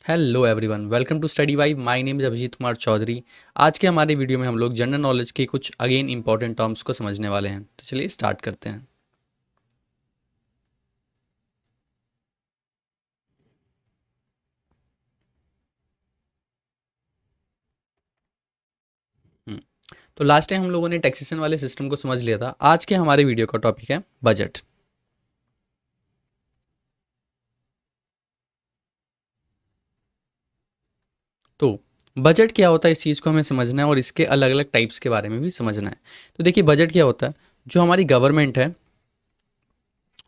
Hello everyone, welcome to study vibe. My name is Abhijit Kumar Chaudhary. आज के हमारे वीडियो में हम लोग जनरल नॉलेज के कुछ अगेन इंपॉर्टेंट टर्म्स को समझने वाले हैं। तो चलिए स्टार्ट करते हैं। हम्म, तो लास्ट टाइम हम लोगों ने टैक्सेशन वाले सिस्टम को समझ लिया था। आज के हमारे वीडियो का टॉपिक है बजट। तो बजट क्या होता है, इस चीज़ को हमें समझना है और इसके अलग अलग टाइप्स के बारे में भी समझना है। तो देखिए, बजट क्या होता है। जो हमारी गवर्नमेंट है,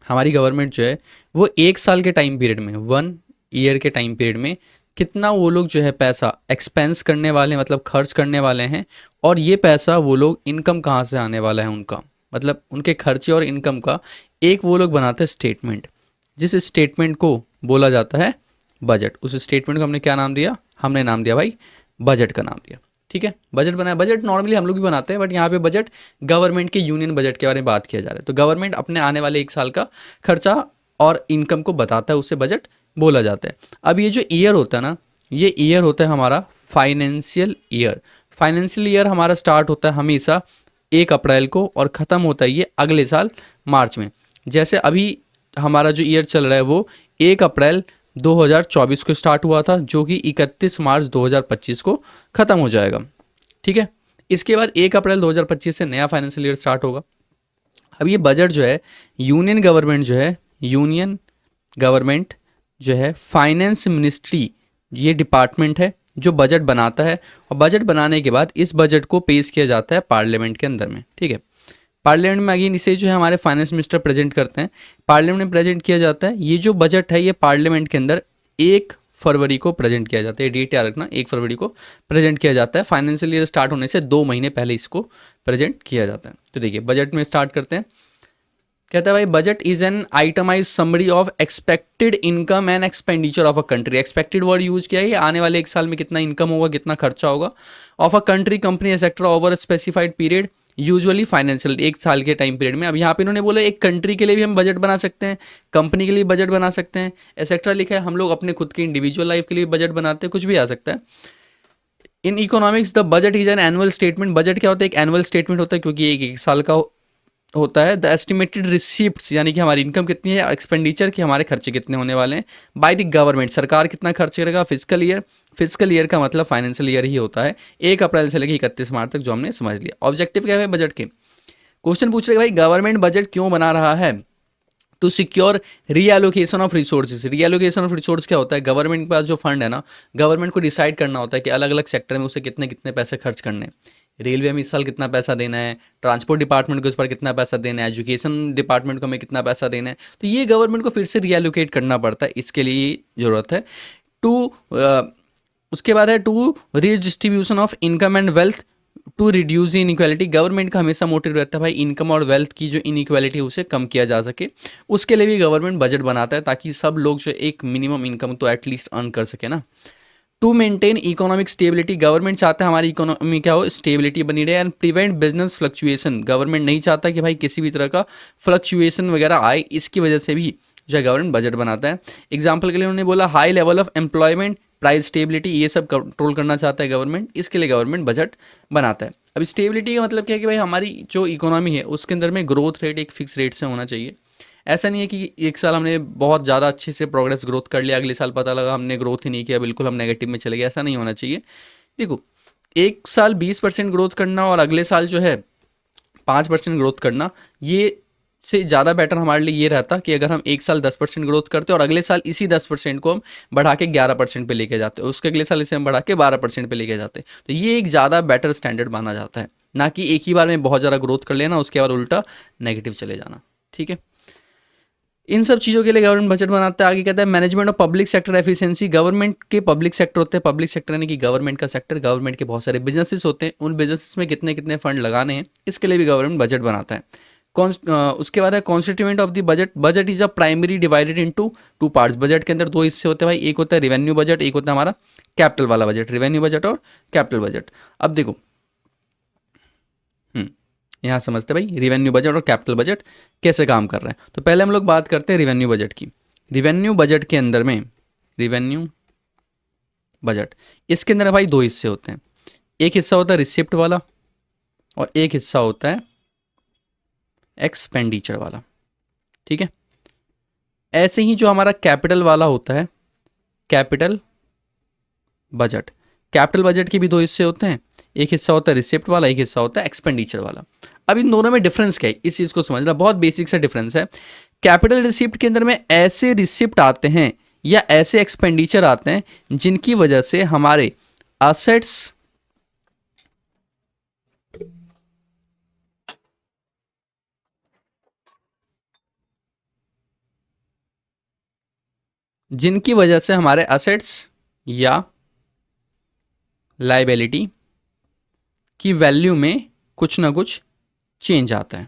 हमारी गवर्नमेंट जो है वो एक साल के टाइम पीरियड में, 1 ईयर के टाइम पीरियड में कितना वो लोग जो है पैसा एक्सपेंस करने वाले हैं, मतलब खर्च करने वाले हैं। और ये पैसा वो लोग इनकम कहाँ से आने वाला है उनका, मतलब उनके खर्चे और इनकम का एक वो लोग बनाते हैं स्टेटमेंट। जिस स्टेटमेंट को बोला जाता है बजट। उस स्टेटमेंट को हमने क्या नाम दिया? हमने नाम दिया भाई बजट का नाम दिया। ठीक है, बजट बनाया। बजट नॉर्मली हम लोग भी बनाते हैं, बट यहाँ पे बजट गवर्नमेंट के यूनियन बजट के बारे में बात किया जा रहा है। तो गवर्नमेंट अपने आने वाले एक साल का खर्चा और इनकम को बताता है, उसे बजट बोला जाता है। अब ये जो ईयर होता है ना, ये ईयर होता है हमारा फाइनेंशियल ईयर। फाइनेंशियल ईयर हमारा स्टार्ट होता है हमेशा 1 अप्रैल को और ख़त्म होता है ये अगले साल मार्च में। जैसे अभी हमारा जो ईयर चल रहा है वो 1 अप्रैल 2024 को स्टार्ट हुआ था, जो कि 31 मार्च 2025 को ख़त्म हो जाएगा। ठीक है, इसके बाद 1 अप्रैल 2025 से नया फाइनेंशियल ईयर स्टार्ट होगा। अब ये बजट जो है, यूनियन गवर्नमेंट जो है, यूनियन गवर्नमेंट जो है, फाइनेंस मिनिस्ट्री ये डिपार्टमेंट है जो बजट बनाता है। और बजट बनाने के बाद इस बजट को पेश किया जाता है पार्लियामेंट के अंदर में। ठीक है, पार्लियामेंट में अगेन इसे जो है हमारे फाइनेंस मिनिस्टर प्रेजेंट करते हैं। पार्लियामेंट में प्रेजेंट किया जाता है। ये जो बजट है ये पार्लियामेंट के अंदर 1 फरवरी को प्रेजेंट किया जाता है। डेट याद रखना, 1 फरवरी को प्रेजेंट किया जाता है। फाइनेंशियल ईयर स्टार्ट होने से 2 महीने पहले इसको प्रेजेंट किया जाता है। तो देखिए, बजट में स्टार्ट करते हैं। कहता है भाई budget is an itemised summary of expected income and expenditure of a country. Expected word use किया है, आने वाले एक साल में कितना इनकम होगा, कितना खर्चा होगा of a country, company, sector over specified period, usually financial, एक साल के टाइम पीरियड में। अब यहाँ पे इन्होंने बोला एक कंट्री के लिए भी हम बजट बना सकते हैं, कंपनी के लिए बजट बना सकते हैं, एक्सेट्रा लिखा है। हम लोग अपने खुद की इंडिविजुअल लाइफ के लिए बजट बनाते हैं, कुछ भी आ सकता है। In economics the budget is an annual statement. Budget क्या होता है? एक एनुअल स्टेटमेंट होता है, क्योंकि एक साल का होता है। द एस्टिमेटेड रिसिप्ट्स, यानी कि हमारी इनकम कितनी है, एक्सपेंडिचर के हमारे खर्चे कितने होने वाले हैं, बाय द गवर्नमेंट, सरकार कितना खर्च करेगा। फिजिकल ईयर, फिजिकल ईयर का मतलब फाइनेंशियल ईयर ही होता है, 1 अप्रैल से लेकर 31 मार्च तक, जो हमने समझ लिया। ऑब्जेक्टिव क्या है बजट के? क्वेश्चन पूछ रहे भाई गवर्नमेंट बजट क्यों बना रहा है? To secure reallocation of resources. Reallocation of resource क्या होता है? गवर्नमेंट के पास जो फंड है ना, गवर्नमेंट को डिसाइड करना होता है कि अलग अलग सेक्टर में उसे कितने कितने पैसे खर्च करने हैं। रेलवे में इस साल कितना पैसा देना है, ट्रांसपोर्ट डिपार्टमेंट को उस पर कितना पैसा देना है, एजुकेशन डिपार्टमेंट को हमें कितना पैसा देना है। तो ये गवर्नमेंट को फिर से रीएलोकेट करना पड़ता है, इसके लिए ज़रूरत है। टू उसके बाद है to redistribution of income and wealth to reduce inequality. Government का हमेशा मोटिव रहता है भाई इनकम और वेल्थ की जो इनइक्वालिटी है उसे कम किया जा सके। उसके लिए भी गवर्नमेंट बजट बनाता है, ताकि सब लोग जो एक मिनिमम इनकम तो एटलीस्ट अर्न कर सके ना। To maintain economic stability. Government चाहता है हमारी इकोनॉमी क्या हो, स्टेबिलिटी बनी रहे। And prevent business fluctuation. Government नहीं चाहता कि भाई किसी भी तरह का फ्लक्चुएशन वगैरह आए, इसकी वजह से भी जो है गवर्नमेंट बजट बनाता है। एग्जाम्पल के लिए उन्होंने बोला high level of employment, price stability, ये सब कंट्रोल करना चाहता है गवर्नमेंट, इसके लिए गवर्नमेंट बजट बनाता है। अब स्टेबिलिटी का मतलब क्या है कि भाई हमारी जो इकोनॉमी है उसके अंदर में ग्रोथ रेट एक फिक्स रेट से होना चाहिए। ऐसा नहीं है कि एक साल हमने बहुत ज़्यादा अच्छे से प्रोग्रेस ग्रोथ कर लिया, अगले साल पता लगा हमने ग्रोथ ही नहीं किया, बिल्कुल हम नेगेटिव में चले गए। ऐसा नहीं होना चाहिए। देखो, एक साल 20% ग्रोथ करना और अगले साल जो है 5% ग्रोथ करना, ये से ज़्यादा बेटर हमारे लिए ये रहता कि अगर हम एक साल 10% ग्रोथ करते और अगले साल इसी 10% को हम बढ़ा के 11% पे लेके जाते, उसके अगले साल इसे हम बढ़ा के 12% पे लेके जाते, तो ये एक ज़्यादा बेटर स्टैंडर्ड माना जाता है, ना कि एक ही बार में बहुत ज़्यादा ग्रोथ कर लेना उसके बाद उल्टा नेगेटिव चले जाना। ठीक है, इन सब चीज़ों के लिए गवर्नमेंट बजट बनाता है। आगे कहता है management of public sector efficiency. Government के पब्लिक सेक्टर होते हैं, पब्लिक सेक्टर यानी कि गवर्नमेंट का सेक्टर, गवर्नमेंट के बहुत सारे बिजनेसेस होते हैं, उन बिजनेसेस में कितने कितने फंड लगाने हैं, इसके लिए भी गवर्नमेंट बजट बनाता है। उसके बाद है constituent of the budget. Budget is a primary divided into two parts. Budget के अंदर दो हिस्से होते हैं भाई, एक होता है रेवेन्यू बजट, एक होता है हमारा कैपिटल वाला बजट। रेवेन्यू बजट और कैपिटल बजट। अब देखो, हम्म यहाँ समझते हैं भाई रिवेन्यू बजट और कैपिटल बजट कैसे काम कर रहे हैं। तो पहले हम लोग बात करते हैं रिवेन्यू बजट की। रिवेन्यू बजट के अंदर में, रिवेन्यू बजट। इसके अंदर भाई दो हिस्से होते हैं, एक हिस्सा होता है रिसिप्ट वाला और एक हिस्सा होता है एक्सपेंडिचर वाला, ठीक है। ऐसे ही जो हमारा कैपिटल वाला होता है, कैपिटल बजट, कैपिटल बजट के भी दो हिस्से होते हैं, एक हिस्सा होता है रिसिप्ट वाला, एक हिस्सा होता है एक्सपेंडिचर वाला। अब इन दोनों में डिफरेंस क्या है, इस चीज़ को समझना, बहुत बेसिक सा डिफरेंस है। कैपिटल रिसिप्ट के अंदर में ऐसे रिसिप्ट आते हैं या ऐसे एक्सपेंडिचर आते हैं जिनकी वजह से हमारे असेट्स जिनकी वजह से हमारे असेट्स या लाइबिलिटी की वैल्यू में कुछ ना कुछ चेंज आता है,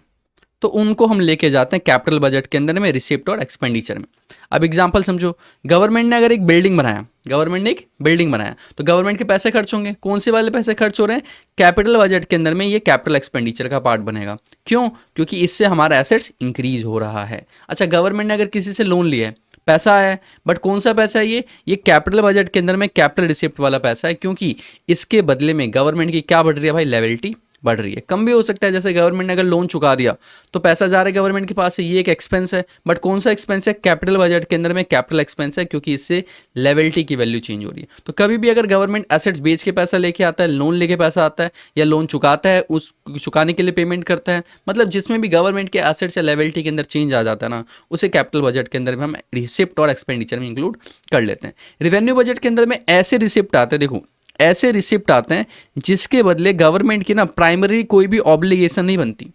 तो उनको हम लेके जाते हैं कैपिटल बजट के अंदर में, रिसिप्ट और एक्सपेंडिचर में। अब एग्जांपल समझो, गवर्नमेंट ने अगर एक बिल्डिंग बनाया, गवर्नमेंट ने एक बिल्डिंग बनाया, तो गवर्नमेंट के पैसे खर्च होंगे, कौन से वाले पैसे खर्च हो रहे हैं, कैपिटल बजट के अंदर में ये कैपिटल एक्सपेंडिचर का पार्ट बनेगा। क्यों? क्योंकि इससे हमारा एसेट्स इंक्रीज हो रहा है। अच्छा, गवर्नमेंट ने अगर किसी से लोन लिया है, पैसा आया है, बट कौन सा पैसा है ये कैपिटल बजट के अंदर में कैपिटल रिसिप्ट वाला पैसा है, क्योंकि इसके बदले में गवर्नमेंट की क्या बढ़ रही है भाई, लायबिलिटी बढ़ रही है। कम भी हो सकता है, जैसे गवर्नमेंट ने अगर लोन चुका दिया तो पैसा जा रहा है गवर्नमेंट के पास से, ये एक एक्सपेंस है, बट कौन सा एक्सपेंस है, कैपिटल बजट के अंदर में कैपिटल एक्सपेंस है, क्योंकि इससे लायबिलिटी की वैल्यू चेंज हो रही है। तो कभी भी अगर गवर्नमेंट एसेट्स बेच के पैसा लेके आता है, लोन लेके पैसा आता है, या लोन चुकाता है, उस चुकाने के लिए पेमेंट करता है, मतलब जिसमें भी गवर्नमेंट के एसेट्स या लायबिलिटी के अंदर चेंज आ जाता है ना, उसे कैपिटल बजट के अंदर में हम रिसिप्ट और एक्सपेंडिचर में इंक्लूड कर लेते हैं। रेवेन्यू बजट के अंदर में ऐसे रिसिप्ट आते हैं, देखो ऐसे रिसिप्ट आते हैं जिसके बदले गवर्नमेंट की ना प्राइमरी कोई भी ऑब्लिगेशन नहीं बनती।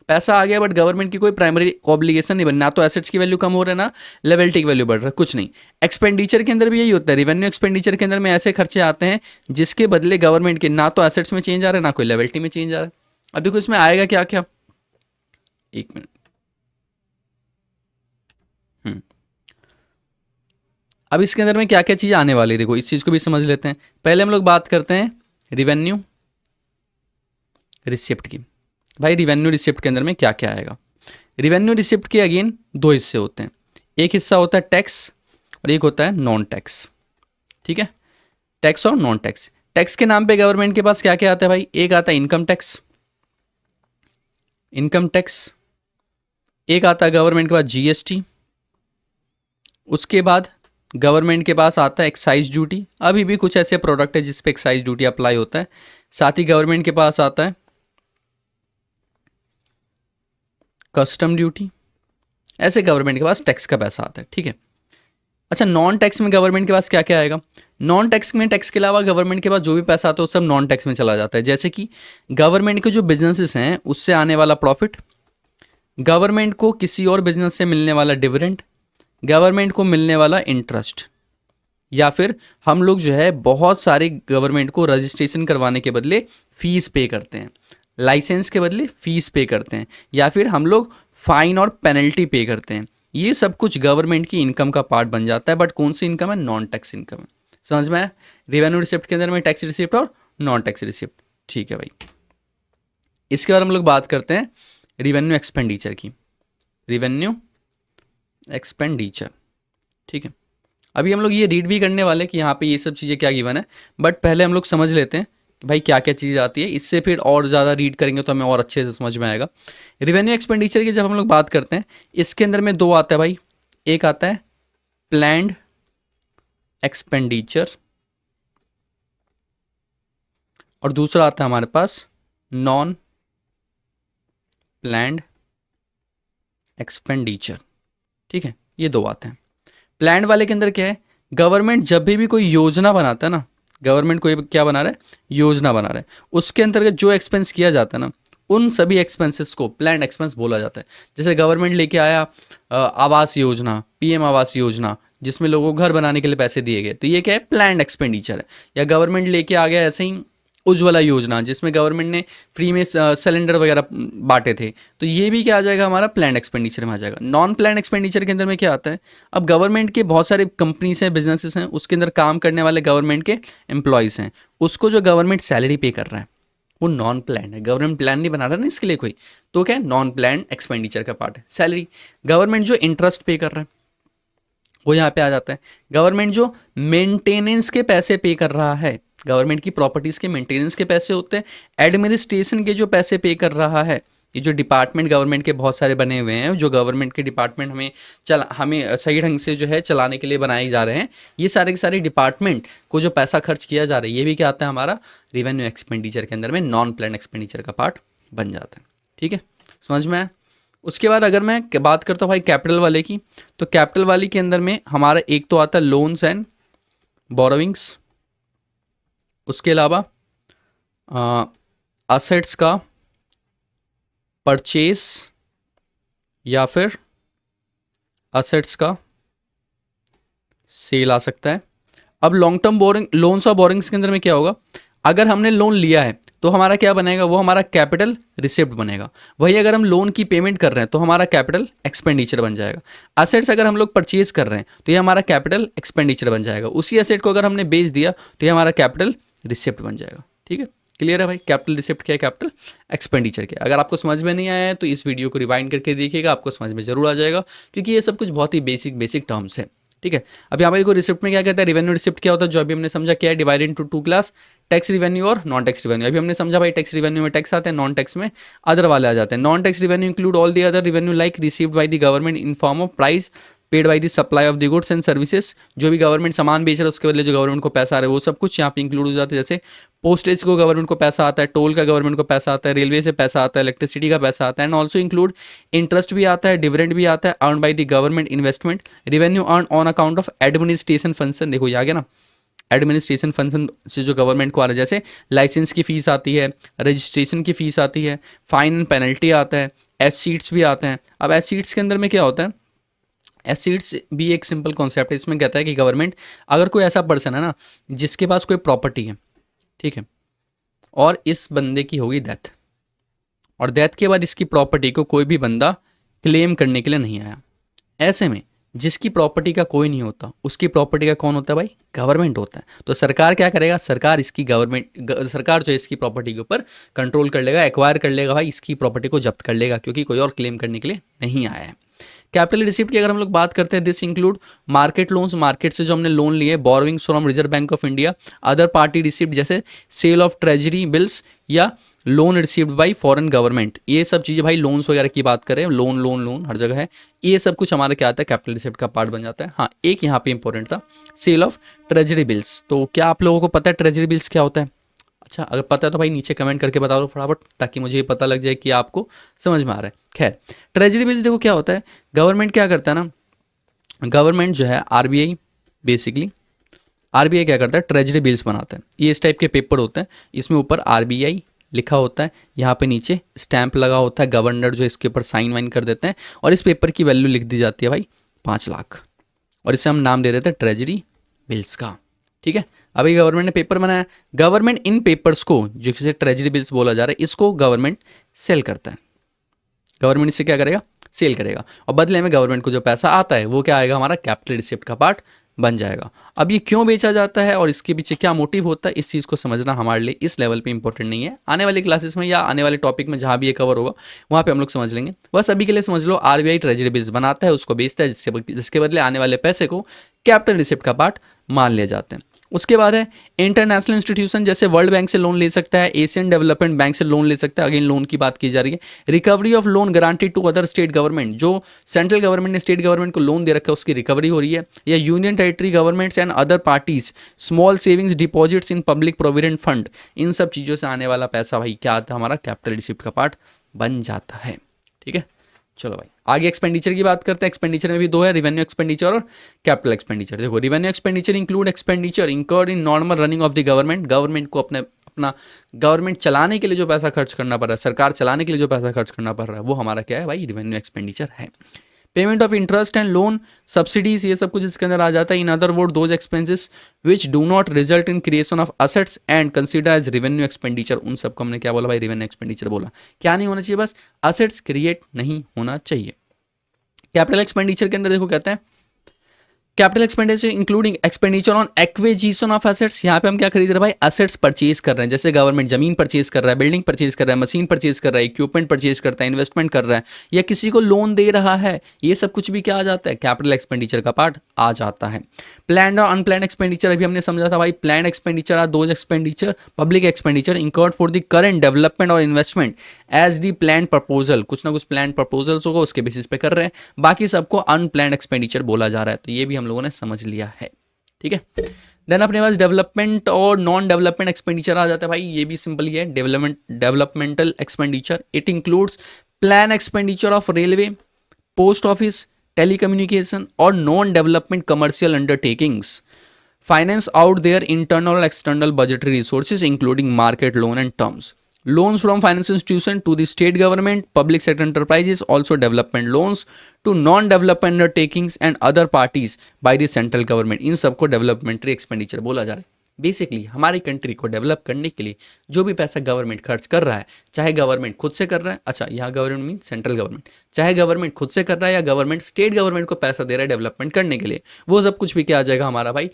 पैसा आ गया बट गवर्नमेंट की कोई प्राइमरी ऑब्लिगेशन नहीं बनी, ना तो एसेट्स की वैल्यू कम हो रहा है ना लायबिलिटी की वैल्यू बढ़ रहा है, कुछ नहीं। एक्सपेंडिचर के अंदर भी यही होता है, रेवेन्यू एक्सपेंडिचर के अंदर में ऐसे खर्चे आते हैं जिसके बदले गवर्नमेंट के ना तो एसेट्स में चेंज आ रहा है ना कोई लायबिलिटी में चेंज आ रहा है। अब देखो इसमें आएगा क्या क्या, एक मिनट। अब इसके अंदर में क्या क्या चीज़ आने वाली है, देखो इस चीज़ को भी समझ लेते हैं। पहले हम लोग बात करते हैं रिवेन्यू रिसिप्ट की। भाई रिवेन्यू रिसिप्ट के अंदर में क्या क्या आएगा, रिवेन्यू रिसिप्ट के अगेन दो हिस्से होते हैं, एक हिस्सा होता है टैक्स और एक होता है नॉन टैक्स, ठीक है। टैक्स और नॉन टैक्स। टैक्स के नाम पे गवर्नमेंट के पास क्या क्या आता है भाई, एक आता है इनकम टैक्स, इनकम टैक्स, एक आता है गवर्नमेंट के पास जीएसटी, उसके बाद गवर्नमेंट के पास आता है एक्साइज ड्यूटी, अभी भी कुछ ऐसे प्रोडक्ट है जिस पे एक्साइज ड्यूटी अप्लाई होता है। साथ ही गवर्नमेंट के पास आता है कस्टम ड्यूटी, ऐसे गवर्नमेंट के पास टैक्स का पैसा आता है, ठीक है। अच्छा, नॉन टैक्स में गवर्नमेंट के पास क्या क्या आएगा, नॉन टैक्स में टैक्स के अलावा गवर्नमेंट के पास जो भी पैसा आता है वो सब नॉन टैक्स में चला जाता है, जैसे कि गवर्नमेंट के जो बिजनेसेस हैं उससे आने वाला प्रॉफिट, गवर्नमेंट को किसी और बिजनेस से मिलने वाला डिविडेंड, गवर्नमेंट को मिलने वाला इंटरेस्ट, या फिर हम लोग जो है बहुत सारे गवर्नमेंट को रजिस्ट्रेशन करवाने के बदले फीस पे करते हैं, लाइसेंस के बदले फीस पे करते हैं, या फिर हम लोग फाइन और पेनल्टी पे करते हैं। ये सब कुछ गवर्नमेंट की इनकम का पार्ट बन जाता है, बट कौन सी इनकम है, नॉन टैक्स इनकम है। समझ में आया, रेवेन्यू रिसिप्ट के अंदर में टैक्स रिसिप्ट और नॉन टैक्स रिसिप्ट, ठीक है भाई। इसके बाद हम लोग बात करते हैं रेवेन्यू एक्सपेंडिचर की, रेवेन्यू एक्सपेंडिचर, ठीक है। अभी हम लोग ये रीड भी करने वाले कि यहाँ पे ये सब चीज़ें क्या गिवन है, बट पहले हम लोग समझ लेते हैं कि भाई क्या क्या चीज़ आती है, इससे फिर और ज़्यादा रीड करेंगे तो हमें और अच्छे से समझ में आएगा। रेवेन्यू एक्सपेंडिचर की जब हम लोग बात करते हैं, इसके अंदर में दो आता है भाई, एक आता है प्लैंड एक्सपेंडिचर और दूसरा आता है हमारे पास नॉन प्लैंड एक्सपेंडिचर, ठीक है। ये दो आते हैं। प्लान वाले के अंदर क्या है, गवर्नमेंट जब भी कोई योजना बनाता है ना, गवर्नमेंट कोई क्या बना रहा है, योजना बना रहा है, उसके अंतर्गत जो एक्सपेंस किया जाता है ना, उन सभी एक्सपेंसेस को प्लान एक्सपेंस बोला जाता है। जैसे गवर्नमेंट लेके आया आवास योजना, पीएम आवास योजना, जिसमें लोगों को घर बनाने के लिए पैसे दिए गए, तो ये क्या है, प्लान एक्सपेंडिचर है। या गवर्नमेंट लेके आ गया ऐसे ही उज्ज्वला योजना, जिसमें गवर्नमेंट ने फ्री में सिलेंडर वगैरह बांटे थे, तो ये भी क्या आ जाएगा, हमारा प्लान एक्सपेंडिचर में आ जाएगा। नॉन प्लान एक्सपेंडिचर के अंदर में क्या आता है, अब गवर्नमेंट के बहुत सारे कंपनीज हैं, बिजनेसेस हैं, उसके अंदर काम करने वाले गवर्नमेंट के एम्प्लॉयज़ हैं, उसको जो गवर्नमेंट सैलरी पे कर रहा है वो नॉन प्लान है, गवर्नमेंट प्लान नहीं बना रहा ना इसके लिए कोई, तो क्या है, नॉन प्लान एक्सपेंडिचर का पार्ट है। सैलरी, गवर्नमेंट जो इंटरेस्ट पे कर रहा है, वो यहाँ पे आ जाता है। गवर्नमेंट जो मेंटेनेंस के पैसे पे कर रहा है, गवर्नमेंट की प्रॉपर्टीज़ के मेंटेनेंस के पैसे होते हैं। एडमिनिस्ट्रेशन के जो पैसे पे कर रहा है, ये जो डिपार्टमेंट गवर्नमेंट के बहुत सारे बने हुए हैं, जो गवर्नमेंट के डिपार्टमेंट हमें सही ढंग से जो है चलाने के लिए बनाए जा रहे हैं, ये सारे के सारे डिपार्टमेंट को जो पैसा खर्च किया जा रहा है, ये भी क्या आता है हमारा रेवेन्यू एक्सपेंडिचर के अंदर में, नॉन प्लान एक्सपेंडिचर का पार्ट बन जाता है। ठीक है, समझ में आया। उसके बाद अगर मैं बात करता हूँ भाई कैपिटल वाले की, तो कैपिटल वाली के अंदर में हमारा एक तो आता है लोन्स एंड बोरोविंग्स, उसके अलावा असेट्स का परचेज या फिर असेट्स का सेल आ सकता है। अब लॉन्ग टर्म बोरिंग लोन्स और बोरिंग्स के अंदर में क्या होगा, अगर हमने लोन लिया है तो हमारा क्या बनेगा, वो हमारा कैपिटल रिसिप्ट बनेगा। वही अगर हम लोन की पेमेंट कर रहे हैं तो हमारा कैपिटल एक्सपेंडिचर बन जाएगा। असेट्स अगर हम लोग परचेज कर रहे हैं तो ये हमारा कैपिटल एक्सपेंडिचर बन जाएगा। उसी असेट को अगर हमने बेच दिया तो ये हमारा कैपिटल रिसिप्ट बन जाएगा। ठीक है, क्लियर है भाई। कैपिटल रिसिप्ट क्या है, कैपिटल एक्सपेंडिचर क्या है। अगर आपको समझ में नहीं आया है तो इस वीडियो को रिवाइंड करके देखिएगा, आपको समझ में जरूर आ जाएगा, क्योंकि ये सब कुछ बहुत ही बेसिक टर्म्स है। ठीक है, अब यहाँ पर देखो रिसिप्ट में क्या कहता है, रेवेन्यू रिसिप्ट क्या होता है, जो अभी हमने समझा क्या है, divided into two class, tax revenue और नॉन टैक्स रिवेन्यू। अभी हमने समझा भाई टैक्स रिवेन्यू में टैक्स आते हैं, नॉन टैक्स में अदर वाले आ जाते हैं। Non tax revenue include all the other revenue like received by the government in form of price paid by the supply of the goods and services. जो भी government सामान बेच रहा है उसके बदले जो गवर्नमेंट को पैसा आ रहा है वो सब कुछ यहाँ पे इंक्लूड हो जाता है। जैसे पोस्टेज को गवर्नमेंट को पैसा आता है, टोल का गवर्नमेंट को पैसा आता है, रेलवे से पैसा आता है, इलेक्ट्रिसिटी का पैसा आता है, एंड ऑल्सो इंक्लूड इंटरेस्ट भी आता है, डिविडेंड भी आता है, earn by the government investment, revenue earn on account of administration function. देखो ये आ गया ना, एडमिनिस्ट्रेशन फंक्शन से जो गवर्नमेंट को आ रहा है, जैसे लाइसेंस की फीस आती है, रजिस्ट्रेशन की फीस आती है, फाइन एंड पेनल्टी आता है, एस सीट्स भी आते हैं। अब एस सीट्स के अंदर में क्या होता है, एसिड्स भी एक सिंपल कॉन्सेप्ट है। इसमें कहता है कि गवर्नमेंट, अगर कोई ऐसा पर्सन है ना जिसके पास कोई प्रॉपर्टी है, ठीक है, और इस बंदे की होगी डेथ, और डेथ के बाद इसकी प्रॉपर्टी को कोई भी बंदा क्लेम करने के लिए नहीं आया, ऐसे में जिसकी प्रॉपर्टी का कोई नहीं होता उसकी प्रॉपर्टी का कौन होता है भाई, गवर्नमेंट होता है। तो सरकार क्या करेगा, सरकार सरकार जो है इसकी प्रॉपर्टी के ऊपर कंट्रोल कर लेगा, एक्वायर कर लेगा भाई, इसकी प्रॉपर्टी को जब्त कर लेगा, क्योंकि कोई और क्लेम करने के लिए नहीं आया है। कैपिटल रिसिप्ट की अगर हम लोग बात करते हैं, this include market loans, market से जो हमने लोन लिए, borrowings from reserve bank of India, other party receipt जैसे सेल ऑफ ट्रेजरी बिल्स या loan received by foreign government. ये सब चीज़ें भाई लोन्स वगैरह की बात करें, लोन लोन लोन हर जगह है, ये सब कुछ हमारा क्या आता है, कैपिटल रिसिप्ट का पार्ट बन जाता है। हाँ, एक यहाँ पे इंपॉर्टेंट था, सेल ऑफ ट्रेजरी बिल्स। तो क्या आप लोगों को पता है ट्रेजरी बिल्स क्या होता है? अच्छा, अगर पता है तो भाई नीचे कमेंट करके बता दो फटाफट, ताकि मुझे ये पता लग जाए कि आपको समझ में आ रहा है। खैर, ट्रेजरी बिल्स देखो क्या होता है, गवर्नमेंट क्या करता है ना, गवर्नमेंट जो है आरबीआई, बेसिकली आरबीआई क्या करता है, ट्रेजरी बिल्स बनाता है। ये इस टाइप के पेपर होते हैं, इसमें ऊपर आरबीआई लिखा होता है, यहाँ पे नीचे स्टैंप लगा होता है, गवर्नर जो इसके ऊपर साइन वाइन कर देते हैं, और इस पेपर की वैल्यू लिख दी जाती है भाई 5 लाख, और इसे हम नाम दे देते हैं ट्रेजरी बिल्स का। ठीक है, अभी गवर्नमेंट ने पेपर बनाया, गवर्नमेंट इन पेपर्स को, जिसे ट्रेजरी बिल्स बोला जा रहा है, इसको गवर्नमेंट सेल करता है। गवर्नमेंट इससे क्या करेगा, सेल करेगा, और बदले में गवर्नमेंट को जो पैसा आता है वो क्या आएगा, हमारा कैपिटल रिसिप्ट का पार्ट बन जाएगा। अब ये क्यों बेचा जाता है और इसके पीछे क्या मोटिव होता है, इस चीज़ को समझना हमारे लिए इस लेवल पे इंपॉर्टेंट नहीं है। आने वाली क्लासेस में या आने वाले टॉपिक में जहाँ भी ये कवर होगा वहाँ पे हम लोग समझ लेंगे। बस अभी के लिए समझ लो, आरबीआई ट्रेजरी बिल्स बनाता है, उसको बेचता है, जिसके बदले आने वाले पैसे को कैपिटल रिसिप्ट का पार्ट मान लिए जाते हैं। उसके बाद है इंटरनेशनल इंस्टीट्यूशन, जैसे वर्ल्ड बैंक से लोन ले सकता है, एशियन डेवलपमेंट बैंक से लोन ले सकता है, अगेन लोन की बात की जा रही है। Recovery of loan guarantee to other state government, जो सेंट्रल गवर्नमेंट ने स्टेट गवर्नमेंट को लोन दे रखा है उसकी रिकवरी हो रही है। या union territory governments and other parties small savings deposits in public provident fund, इन सब चीज़ों से आने वाला पैसा भाई क्या आता है, हमारा कैपिटल रिसिप्ट का पार्ट बन जाता है। ठीक है, चलो भाई आगे एक्सपेंडिचर की बात करते हैं। एक्सपेंडिचर में भी दो है, रेवेन्यू एक्सपेंडिचर और कैपिटल एक्सपेंडिचर। देखो, revenue expenditure include expenditure incurred in normal running of the government, government को अपना गवर्नमेंट चलाने के लिए जो पैसा खर्च करना पड़ रहा है, सरकार चलाने के लिए जो पैसा खर्च करना पड़ रहा है, वो हमारा क्या है भाई, रेवेन्यू एक्सपेंडिचर है। Payment of interest and loan subsidies, ये सब कुछ इसके अंदर आ जाता है। In other word those expenses which do not result in creation of assets and consider as revenue expenditure, उन सबको हमने क्या बोला भाई, रेवेन्यू एक्सपेंडिचर बोला। क्या नहीं होना चाहिए, बस असेट्स क्रिएट नहीं होना चाहिए। कैपिटल एक्सपेंडिचर के अंदर देखो कहते हैं capital expenditure including expenditure on acquisition of assets, यहाँ पे हम क्या खरीद रहे हैं भाई, एसेट्स परचेज कर रहे हैं, जैसे गवर्नमेंट जमीन परचेज कर रहा है, बिल्डिंग परचेज कर रहा है, मशीन परचेज कर रहा है, इक्विपमेंट परचेज करता है, इन्वेस्टमेंट कर रहा है, या किसी को लोन दे रहा है, ये सब कुछ भी क्या आ जाता है, कैपिटल एक्सपेंडिचर का पार्ट आ जाता है। प्लान और अनप्लान एक्सपेंडिचर अभी हमने समझा था भाई, plan expenditure are those expenditure public expenditure incurred for the current development और investment as the plan proposal, कुछ ना कुछ प्लान प्रपोजल्स होगा उसके बेसिस पे कर रहे हैं, बाकी सबको अनप्लान एक्सपेंडिचर बोला जा रहा है, तो ये भी हम लोगों ने समझ लिया है। ठीक है, देन अपने पास डेवलपमेंट और नॉन डेवलपमेंट एक्सपेंडिचर आ जाता है भाई, ये भी सिंपल ही है, developmental expenditure it includes plan expenditure of railway, post office, telecommunication or non-development commercial undertakings, finance out their internal and external budgetary resources including market loan and terms, loans from financial institution to the state government, public sector enterprises, also development loans to non-development undertakings and other parties by the central government, इन सबको developmentary expenditure बोला जा रहा है। Basically हमारी country को develop करने के लिए जो भी पैसा गवर्नमेंट खर्च कर रहा है, चाहे गवर्नमेंट खुद से कर रहा है, अच्छा यहाँ गवर्नमेंट मीन सेंट्रल गवर्नमेंट, चाहे गवर्नमेंट खुद से कर रहा है या गवर्नमेंट स्टेट गवर्नमेंट को पैसा दे रहा है डेवलपमेंट करने के लिए, वो सब कुछ भी क्या आ जाएगा हमारा भाई,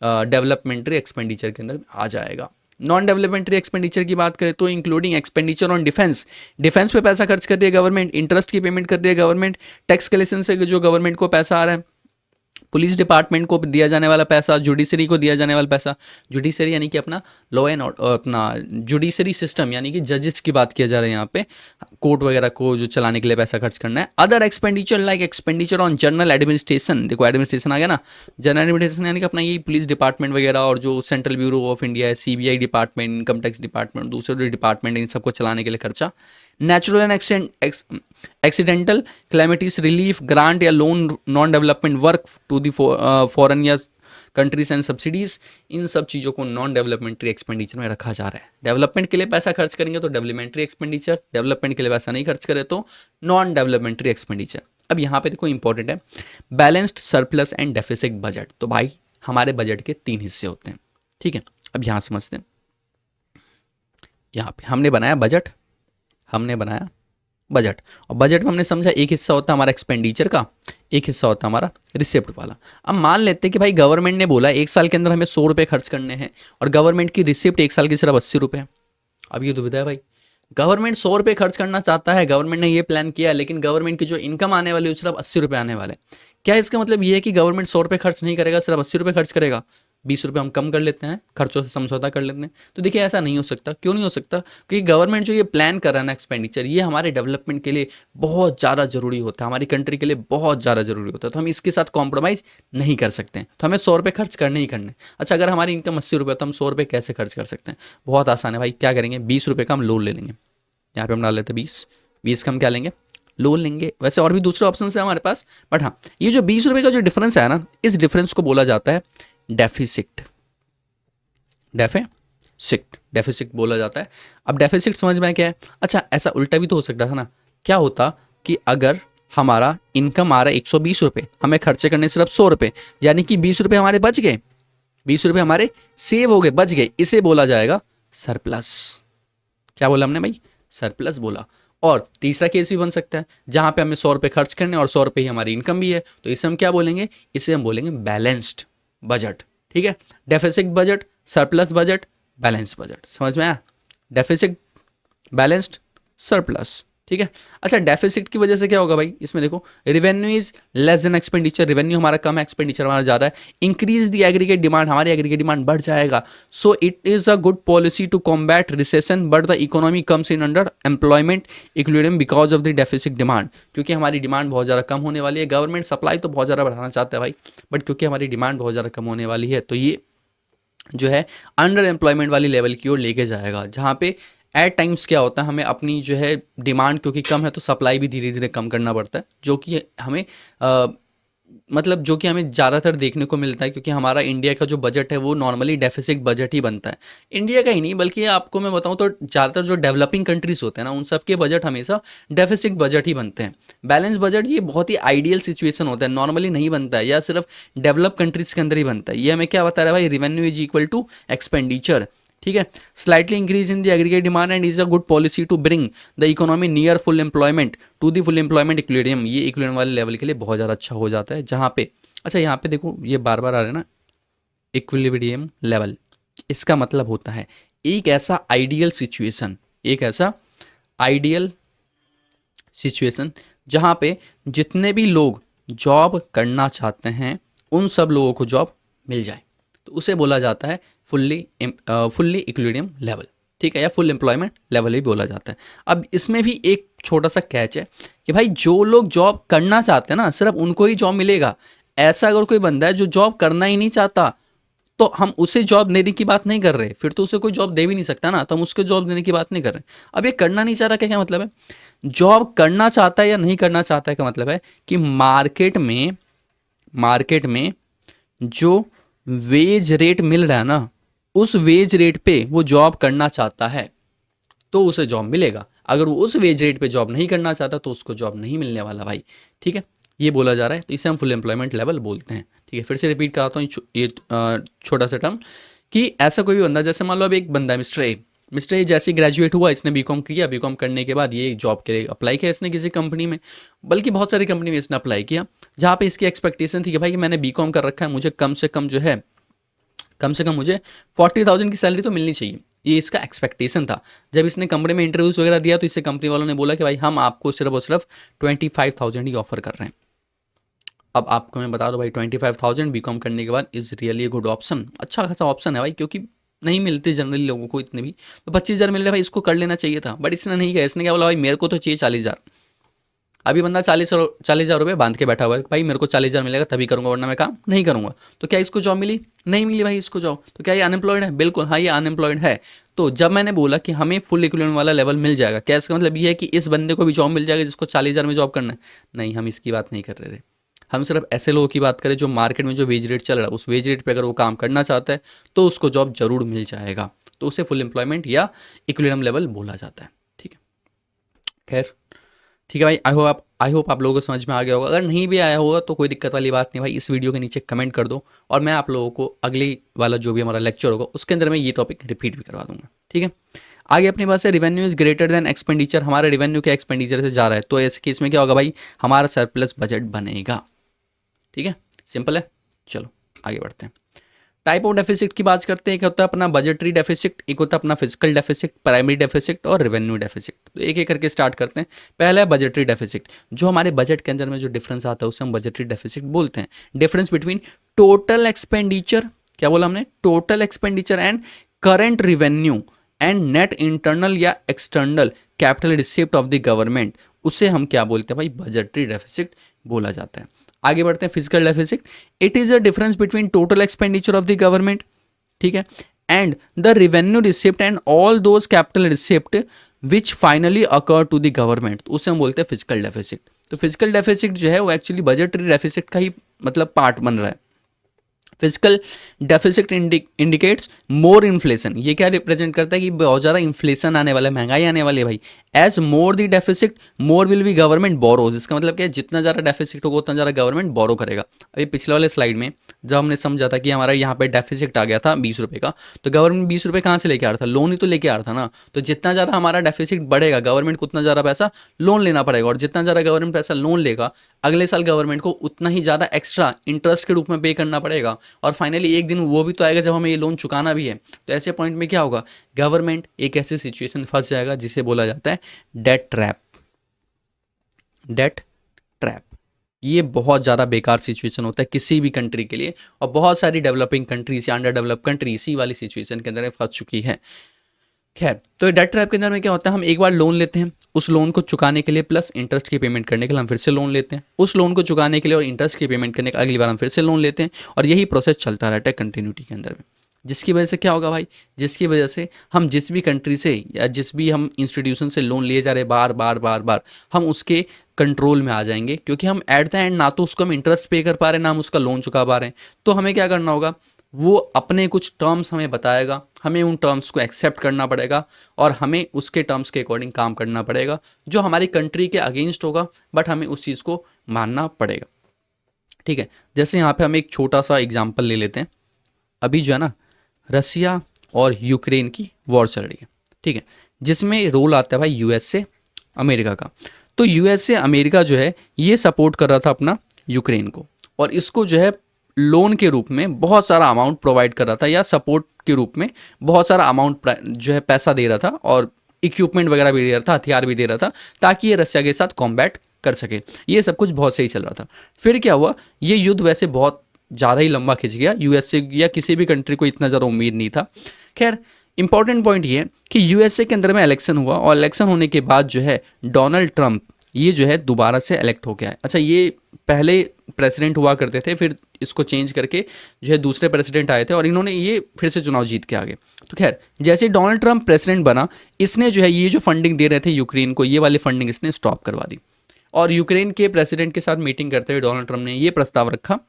डेवलपमेंट्री एक्सपेंडिचर के अंदर आ जाएगा। नॉन डेवलपमेंट्री एक्सपेंडिचर की बात करें तो including expenditure on defence, defence पे पैसा खर्च कर रही है गवर्नमेंट, इंटरेस्ट की पेमेंट कर रही है गवर्नमेंट, टैक्स कलेक्शन से जो गवर्नमेंट को पैसा आ रहा है, पुलिस डिपार्टमेंट को दिया जाने वाला पैसा, जुडिशरी को दिया जाने वाला पैसा, जुडिशरी यानी कि अपना लॉ एंड अपना जुडिशरी सिस्टम यानी कि जजेस की बात किया जा रहा है यहाँ पे, कोर्ट वगैरह को जो चलाने के लिए पैसा खर्च करना है। Other expenditure like expenditure on general administration, देखो एडमिनिस्ट्रेशन आ गया ना, जनरल एडमिनिस्ट्रेशन यानी कि अपना ये पुलिस डिपार्टमेंट वगैरह और जो सेंट्रल ब्यूरो ऑफ इंडिया है, CBI department, income tax department, दूसरे जो डिपार्टमेंट इन सबको चलाने के लिए खर्चा। Natural and accidental calamities relief grant या loan non development work to the foreign या कंट्रीज एंड सब्सिडीज, इन सब चीज़ों को नॉन डेवलपमेंट्री एक्सपेंडिचर में रखा जा रहा है। डेवलपमेंट के लिए पैसा खर्च करेंगे तो डेवलपमेंट्री एक्सपेंडिचर, डेवलपमेंट के लिए पैसा नहीं खर्च करे तो नॉन डेवलपमेंट्री एक्सपेंडिचर। अब यहाँ पे देखो इंपॉर्टेंट है balanced surplus and deficit budget, तो भाई हमारे बजट के 3 हिस्से होते हैं। ठीक है, अब यहाँ समझते हैं, यहाँ पे हमने बनाया बजट, और बजट में हमने समझा एक हिस्सा होता है हमारा एक्सपेंडिचर का, एक हिस्सा होता है हमारा रिसिप्ट वाला। अब मान लेते हैं कि भाई गवर्नमेंट ने बोला एक साल के अंदर हमें 100 रुपये खर्च करने हैं और गवर्नमेंट की रिसिप्ट एक साल की सिर्फ 80 रुपये है। अब ये दुविधा है भाई, गवर्नमेंट 100 रुपये खर्च करना चाहता है, गवर्नमेंट ने ये प्लान किया, लेकिन गवर्नमेंट की जो इनकम आने वाली है सिर्फ 80 रुपये आने वाले। क्या इसका मतलब ये है कि गवर्नमेंट 100 रुपये खर्च नहीं करेगा, सिर्फ 80 रुपये खर्च करेगा, 20 रुपये हम कम कर लेते हैं, खर्चों से समझौता कर लेते हैं? तो देखिए ऐसा नहीं हो सकता। क्यों नहीं हो सकता? क्योंकि गवर्नमेंट जो ये प्लान कर रहा है ना एक्सपेंडिचर, ये हमारे डेवलपमेंट के लिए बहुत ज़्यादा ज़रूरी होता है, हमारी कंट्री के लिए बहुत ज़्यादा ज़रूरी होता है, तो हम इसके साथ कॉम्प्रोमाइज़ नहीं कर सकते हैं, तो हमें 100 रुपये खर्च करने ही करने। अच्छा, अगर हमारी इनकम 80 रुपये तो हम 100 रुपये कैसे खर्च कर सकते हैं? बहुत आसान है भाई, क्या करेंगे, 20 रुपये का हम लोन ले लेंगे, यहाँ पे हम डाल लेते हैं 20 का हम क्या लेंगे, लोन लेंगे। वैसे और भी दूसरे ऑप्शन है हमारे पास, बट हाँ ये जो 20 रुपये का जो डिफरेंस है ना, इस डिफरेंस को बोला जाता है डेफिसिट, डेफिसिट बोला जाता है। अब डेफिसिट समझ में क्या है? अच्छा, ऐसा उल्टा भी तो हो सकता था ना, क्या होता कि अगर हमारा इनकम आ रहा है 120 रुपये, हमें खर्चे करने सिर्फ 100 रुपये, यानी कि 20 रुपये हमारे बच गए, 20 रुपये हमारे सेव हो गए, बच गए, इसे बोला जाएगा सरप्लस। क्या बोला हमने भाई? सरप्लस बोला। और तीसरा केस भी बन सकता है जहां पे हमें 100 रुपये खर्च करने और 100 रुपये ही हमारी इनकम भी है, तो इसे हम क्या बोलेंगे? इसे हम बोलेंगे बैलेंस्ड बजट। ठीक है, deficit budget, surplus budget, balance budget, समझ में आया? Deficit, balanced, surplus. ठीक है। अच्छा, डेफिसिट की वजह से क्या होगा भाई? इसमें देखो, revenue is less than expenditure, revenue हमारा कम है, एक्सपेंडिचर हमारा ज़्यादा है। इंक्रीज द एग्रीगेट डिमांड, हमारी एग्रीगेट डिमांड बढ़ जाएगा। So it is a good policy to combat recession, but the economy comes in under employment equilibrium because of the deficit demand. क्योंकि हमारी डिमांड बहुत ज़्यादा कम होने वाली है, गवर्नमेंट सप्लाई तो बहुत ज़्यादा बढ़ाना चाहता है भाई, बट क्योंकि हमारी डिमांड बहुत ज़्यादा कम होने वाली है, तो ये जो है अंडर एम्प्लॉयमेंट वाली लेवल की ओर लेके जाएगा, जहाँ पे एट टाइम्स क्या होता है, हमें अपनी जो है डिमांड क्योंकि कम है तो सप्लाई भी धीरे धीरे कम करना पड़ता है, जो कि हमें जो कि हमें ज़्यादातर देखने को मिलता है, क्योंकि हमारा इंडिया का जो बजट है वो नॉर्मली डेफिसिट बजट ही बनता है। इंडिया का ही नहीं बल्कि आपको मैं बताऊं तो ज़्यादातर जो डेवलपिंग कंट्रीज होते हैं ना, उन सब के बजट हमेशा डेफिसिट बजट ही बनते हैं। बैलेंस बजट ये बहुत ही आइडियल सिचुएशन होता है, नॉर्मली नहीं बनता है, या सिर्फ डेवलप कंट्रीज के अंदर ही बनता है। ये हमें क्या बता रहा है भाई? Revenue is equal to expenditure. ठीक है, slightly increase in the aggregate demand and is a good policy to bring the economy near full employment to the full employment equilibrium. ये इक्विलिब्रियम वाले लेवल के लिए बहुत ज़्यादा अच्छा हो जाता है, जहाँ पे अच्छा यहाँ पे देखो ये बार बार आ रहा है ना, इक्विलिब्रियम लेवल। इसका मतलब होता है एक ऐसा आइडियल सिचुएशन, एक ऐसा आइडियल सिचुएशन जहाँ पे जितने भी लोग जॉब करना चाहते हैं उन सब लोगों को जॉब मिल जाए, तो उसे बोला जाता है फुल्ली इक्विलिब्रियम लेवल, ठीक है, या फुल एम्प्लॉयमेंट लेवल भी बोला जाता है। अब इसमें भी एक छोटा सा कैच है कि भाई जो लोग जॉब करना चाहते हैं ना सिर्फ उनको ही जॉब मिलेगा। ऐसा अगर कोई बंदा है जो जॉब करना ही नहीं चाहता तो हम उसे जॉब देने की बात नहीं कर रहे, फिर तो उसे कोई जॉब दे भी नहीं सकता ना, तो हम उसको जॉब देने की बात नहीं कर रहे। अब ये करना नहीं चाह रहा, क्या क्या मतलब है? जॉब करना चाहता है या नहीं करना चाहता है का मतलब है कि मार्केट में जो वेज रेट मिल रहा है ना, उस वेज रेट पे वो जॉब करना चाहता है तो उसे जॉब मिलेगा। अगर वो उस वेज रेट पे जॉब नहीं करना चाहता तो उसको जॉब नहीं मिलने वाला भाई, ठीक है, ये बोला जा रहा है। तो इसे हम फुल एम्प्लॉयमेंट लेवल बोलते हैं, ठीक है। फिर से रिपीट कराता हूँ ये छोटा सा टर्म, कि ऐसा कोई भी बंदा, जैसे मान लो अब एक बंदा है मिस्टर ए जैसे ही ग्रेजुएट हुआ, इसने बीकॉम किया, बीकॉम करने के बाद ये जॉब के लिए अप्लाई किया इसने किसी कंपनी में, बल्कि बहुत सारी कंपनी में इसने अप्लाई किया, जहाँ पे इसकी एक्सपेक्टेशन थी कि भाई कि मैंने बीकॉम कर रखा है, मुझे कम से कम जो है, कम से कम मुझे 40,000 की सैलरी तो मिलनी चाहिए, ये इसका एक्सपेक्टेशन था। जब इसने कंपनी में इंटरव्यूज वगैरह दिया तो इससे कंपनी वालों ने बोला कि भाई हम आपको सिर्फ और सिर्फ 25,000 ही ऑफर कर रहे हैं। अब आपको मैं बता दूं भाई 25,000 बीकॉम करने के बाद is really a good option, अच्छा खासा ऑप्शन है भाई, क्योंकि नहीं मिलते जनरली लोगों को इतने भी। तो 25,000 मिल रहे भाई, इसको कर लेना चाहिए था, बट इसने नहीं किया। इसने क्या बोला, भाई मेरे को तो चाहिए 40,000। अभी बंदा 40,000 रुपये बांध के बैठा हुआ है, भाई मेरे को 40,000 मिलेगा तभी करूंगा वरना मैं काम नहीं करूंगा। तो क्या इसको जॉब मिली? नहीं मिली भाई इसको जॉब। तो क्या ये अनएम्प्लॉयड है? बिल्कुल हाँ, ये अनएम्प्लॉयड है। तो जब मैंने बोला कि हमें फुल इक्विवेलेंट वाला लेवल मिल जाएगा, क्या इसका मतलब ये है कि इस बंदे को भी जॉब मिल जाएगा जिसको 40,000 में जॉब करना है? नहीं, हम इसकी बात नहीं कर रहे थे। हम सिर्फ ऐसे लोगों की बात करें जो मार्केट में जो वेज रेट चल रहा है उस वेज रेट पे अगर वो काम करना चाहता है तो उसको जॉब जरूर मिल जाएगा, तो उसे फुल एम्प्लॉयमेंट या इक्विलिब्रियम लेवल बोला जाता है, ठीक है। खैर ठीक है भाई, आई होप आप लोगों को समझ में आ गया होगा। अगर नहीं भी आया होगा तो कोई दिक्कत वाली बात नहीं भाई, इस वीडियो के नीचे कमेंट कर दो और मैं आप लोगों को अगली वाला जो भी हमारा लेक्चर होगा उसके अंदर मैं ये टॉपिक रिपीट भी करवा दूंगा, ठीक है। आगे अपने पास है revenue is greater than expenditure. हमारा रिवेन्यू क्या एक्सपेंडिचर से जा रहा है, तो ऐसे केस में क्या होगा भाई, हमारा सरप्लस बजट बनेगा, ठीक है, सिंपल है। चलो आगे बढ़ते हैं। टाइप ऑफ डेफिसिट की बात करते हैं, क्या होता है अपना बजटरी डेफिसिट, एक होता है अपना फिजिकल डेफिसिट, प्राइमरी डेफिसिट और रेवेन्यू डेफिसिट। तो एक एक करके स्टार्ट करते हैं। पहला है बजटरी डेफिसिट, जो हमारे बजट के अंदर में जो डिफरेंस आता है उसे हम बजटरी डेफिसिट बोलते हैं। डिफरेंस बिटवीन टोटल एक्सपेंडिचर, क्या बोला हमने, total expenditure and current revenue and net internal या external capital receipt of the government, उसे हम क्या बोलते हैं भाई, बजटरी डेफिसिट बोला जाता है। आगे बढ़ते हैं physical deficit. It is a difference between total expenditure of the government, ठीक है, and the revenue receipt and all those capital receipt which finally occur to the government, तो उसे हम बोलते हैं फिजिकल डेफिसिट। तो फिजिकल डेफिसिट जो है वो एक्चुअली बजटरी डेफिसिट का ही मतलब पार्ट बन रहा है। फिजिकल डेफिसिट इंडिकेट्स मोर इन्फ्लेशन, ये क्या रिप्रेजेंट करता है कि बहुत ज़्यादा इन्फ्लेशन आने वाला है, महंगाई आने वाली है भाई। As more the deficit more will be government borrows, इसका मतलब क्या है, जितना ज़्यादा डेफिसिट होगा उतना ज़्यादा गवर्नमेंट बोरो करेगा। अभी पिछले वाले स्लाइड में जब हमने समझा था कि हमारा यहाँ पे डेफिसिट आ गया था 20 रुपये का, तो गवर्नमेंट 20 रुपये कहाँ से लेके आ रहा था, लोन ही तो लेके आ रहा था ना। तो जितना ज़्यादा हमारा डेफिसिट बढ़ेगा गवर्नमेंट को उतना ज़्यादा पैसा लोन लेना पड़ेगा, और जितना ज़्यादा गवर्नमेंट पैसा लोन लेगा अगले साल गवर्नमेंट को उतना ही ज़्यादा एक्स्ट्रा इंटरेस्ट के रूप में पे करना पड़ेगा। और फाइनली एक दिन वो भी तो आएगा जब हमें ये लोन चुकाना भी है। तो ऐसे पॉइंट में क्या होगा, गवर्नमेंट एक ऐसी सिचुएशन में फंस जाएगा जिसे बोला जाता है डेट ट्रैप। डेट ट्रैप ये बहुत ज़्यादा बेकार सिचुएशन होता है किसी भी कंट्री के लिए, और बहुत सारी डेवलपिंग कंट्रीज या अंडर डेवलप कंट्री इसी वाली सिचुएशन के अंदर फंस चुकी है। खैर, तो डेट ट्रैप के अंदर में क्या होता है, हम एक बार लोन लेते हैं, उस लोन को चुकाने के लिए प्लस इंटरेस्ट की पेमेंट करने के लिए हम फिर से लोन लेते हैं, उस लोन को चुकाने के लिए और इंटरेस्ट की पेमेंट करने के अगली बार हम फिर से लोन लेते हैं, और यही प्रोसेस चलता रहता है कंटिन्यूटी के अंदर में। जिसकी वजह से क्या होगा भाई, जिसकी वजह से हम जिस भी कंट्री से या जिस भी हम इंस्टीट्यूशन से लोन लिए जा रहे बार बार बार बार, हम उसके कंट्रोल में आ जाएंगे, क्योंकि हम एट द एंड ना तो उसको हम इंटरेस्ट पे कर पा रहे हैं ना हम उसका लोन चुका पा रहे हैं। तो हमें क्या करना होगा, वो अपने कुछ टर्म्स हमें बताएगा, हमें उन टर्म्स को एक्सेप्ट करना पड़ेगा और हमें उसके टर्म्स के अकॉर्डिंग काम करना पड़ेगा, जो हमारी कंट्री के अगेंस्ट होगा, बट हमें उस चीज़ को मानना पड़ेगा, ठीक है। जैसे यहाँ पे हम एक छोटा सा एग्जाम्पल ले लेते हैं। अभी जो है ना रसिया और यूक्रेन की वॉर चल रही है, ठीक है, जिसमें रोल आता है भाई यूएसए अमेरिका का। तो यूएसए अमेरिका जो है ये सपोर्ट कर रहा था अपना यूक्रेन को, और इसको जो है लोन के रूप में बहुत सारा अमाउंट प्रोवाइड कर रहा था, या सपोर्ट के रूप में बहुत सारा अमाउंट जो है पैसा दे रहा था, और इक्विपमेंट वगैरह भी दे रहा था, हथियार भी दे रहा था, ताकि ये रसिया के साथ कॉम्बैट कर सके। ये सब कुछ बहुत सही चल रहा था। फिर क्या हुआ, ये युद्ध वैसे बहुत ज़्यादा ही लंबा खिंच गया, यूएसए या किसी भी कंट्री को इतना ज़्यादा उम्मीद नहीं था। खैर, इंपॉर्टेंट पॉइंट ये है कि यूएसए के अंदर में इलेक्शन हुआ, और इलेक्शन होने के बाद जो है डोनाल्ड ट्रंप ये जो है दोबारा से इलेक्ट हो गया है। अच्छा, ये पहले प्रेसिडेंट हुआ करते थे, फिर इसको चेंज करके जो है दूसरे प्रेसिडेंट आए थे, और इन्होंने ये फिर से चुनाव जीत के आ गए। तो खैर, जैसे डोनाल्ड ट्रंप प्रेसिडेंट बना, इसने जो है ये जो फंडिंग दे रहे थे यूक्रेन को, ये वाली फंडिंग इसने स्टॉप करवा दी। और यूक्रेन के प्रेसिडेंट के साथ मीटिंग करते हुए डोनाल्ड ट्रंप ने ये प्रस्ताव रखा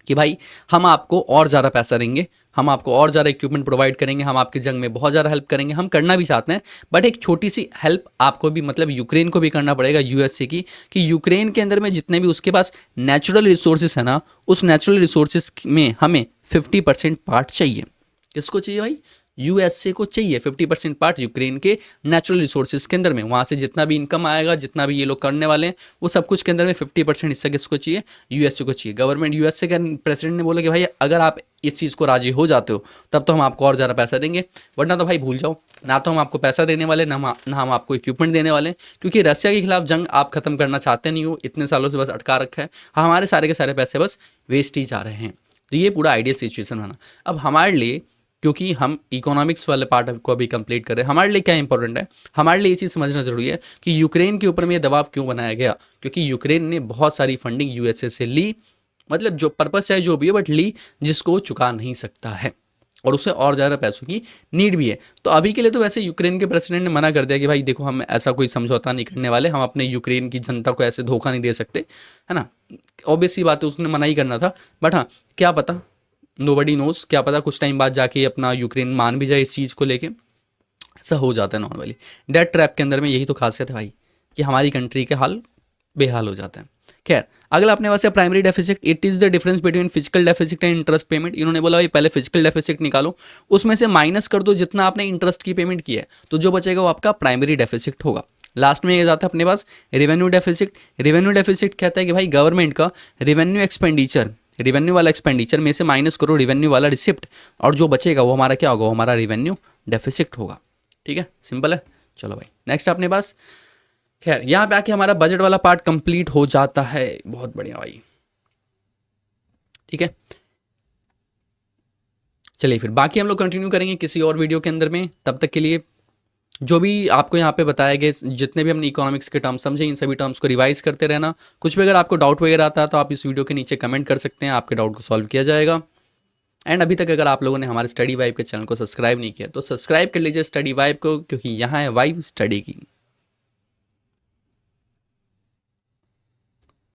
कि भाई हम आपको और ज़्यादा पैसा देंगे, हम आपको और ज़्यादा इक्विपमेंट प्रोवाइड करेंगे, हम आपकी जंग में बहुत ज़्यादा हेल्प करेंगे, हम करना भी चाहते हैं, बट एक छोटी सी हेल्प आपको भी, मतलब यूक्रेन को भी करना पड़ेगा यूएसए की, कि यूक्रेन के अंदर में जितने भी उसके पास नेचुरल रिसोर्सेज है ना, उस नेचुरल रिसोर्सेज में हमें 50% पार्ट चाहिए। किसको चाहिए भाई? यूएसए को चाहिए 50% पार्ट यूक्रेन के नेचुरल रिसोर्सेज के अंदर में। वहाँ से जितना भी इनकम आएगा, जितना भी ये लोग करने वाले हैं, वो सब कुछ के अंदर में 50% हिस्सा किसको चाहिए? यूएसए को चाहिए। गवर्नमेंट, यूएसए का प्रेसिडेंट ने बोला कि भाई अगर आप इस चीज़ को राजी हो जाते हो तब तो हम आपको और ज़्यादा पैसा देंगे, वरना तो भाई भूल जाओ, ना तो हम आपको पैसा देने वाले, ना हम आपको इक्विपमेंट देने वाले, क्योंकि रसिया के खिलाफ जंग आप खत्म करना चाहते नहीं हो, इतने सालों से बस अटका रखा है, हमारे सारे के सारे पैसे बस वेस्ट ही जा रहे हैं। तो ये पूरा आइडियल सिचुएशन बना। अब हमारे लिए, क्योंकि हम इकोनॉमिक्स वाले पार्ट को अभी कंप्लीट कर रहे हैं, हमारे लिए क्या इंपॉर्टेंट है, हमारे लिए ये चीज़ समझना जरूरी है कि यूक्रेन के ऊपर में ये दबाव क्यों बनाया गया, क्योंकि यूक्रेन ने बहुत सारी फंडिंग यूएसए से ली, मतलब जो पर्पस है जो भी है, बट ली, जिसको वो चुका नहीं सकता है, और उसे और ज़्यादा पैसों की नीड भी है। तो अभी के लिए तो वैसे यूक्रेन के प्रेसिडेंट ने मना कर दिया कि भाई देखो, हम ऐसा कोई समझौता नहीं करने वाले, हम अपने यूक्रेन की जनता को ऐसे धोखा नहीं दे सकते, है ना। ऑब्वियस सी बात है, उसने मना ही करना था, बट हाँ, क्या पता, नोबडी नोज, क्या पता कुछ टाइम बाद जाके अपना यूक्रेन मान भी जाए इस चीज़ को लेके। ऐसा हो जाता है नॉर्मली। डेट ट्रैप के अंदर में यही तो खासियत है भाई, कि हमारी कंट्री के हाल बेहाल हो जाते हैं। खैर, अगला अपने पास है primary deficit. It is the difference between physical deficit and interest payment. इन्होंने बोला भाई पहले फिजिकल डेफिसिट निकालो, उसमें से माइनस कर दो जितना आपने इंटरेस्ट की पेमेंट की है, तो जो बचेगा वो आपका प्राइमरी डेफिसिट होगा। लास्ट में ये जाता है अपने पास रेवेन्यू डेफिसिट। रेवेन्यू डेफिसिट कहता है कि भाई गवर्नमेंट का रेवेन्यू एक्सपेंडिचर, रेवेन्यू वाला एक्सपेंडिचर में से माइनस करो रेवेन्यू वाला रिसिप्ट, और जो बचेगा वो हमारा क्या होगा? वो हमारा रेवेन्यू डेफिसिट होगा। ठीक है, सिंपल है। चलो भाई, नेक्स्ट अपने पास, खैर यहाँ पे आके हमारा बजट वाला पार्ट कंप्लीट हो जाता है। बहुत बढ़िया भाई, ठीक है। चलिए फिर बाकी हम लोग कंटिन्यू करेंगे किसी और वीडियो के अंदर में। तब तक के लिए जो भी आपको यहाँ पे बताए गए, जितने भी हमने इकोनॉमिक्स के टर्म्स समझे, इन सभी टर्म्स को रिवाइज करते रहना। कुछ भी अगर आपको डाउट वगैरह आता है तो आप इस वीडियो के नीचे कमेंट कर सकते हैं, आपके डाउट को सॉल्व किया जाएगा। एंड अभी तक अगर आप लोगों ने हमारे स्टडी वाइब के चैनल को सब्सक्राइब नहीं किया तो सब्सक्राइब कर लीजिए स्टडी वाइब को, क्योंकि यहाँ है वाइब स्टडी की।